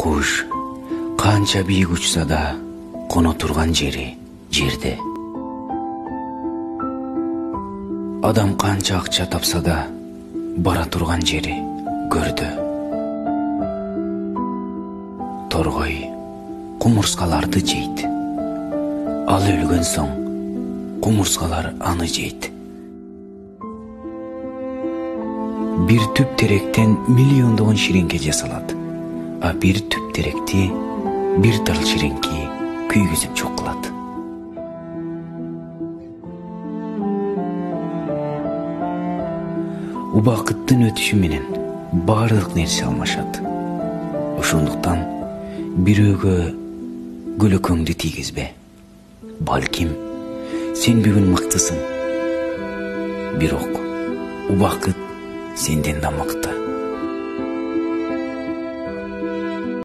Куш канча бийик учса да коно турган жери жерде. Адам канча акча тапса да бара турган жери көрдө. Торгой кумурскаларды жейт. Ал өлгөн соң кумурскалар аны жейт. Бир түп теректен миллиондогон ширеңке жасалат. А бир түп теректи бир тал ширеңки күйгүзүп жок кылат. Убакыттын өтүшү менен баардык нерсе алмашат. Ошондуктан бирөөгө көлөкөңдү тийгизбе. Балким сен бүгүн мыктысың. Бирок убакыт сенден да мыкты.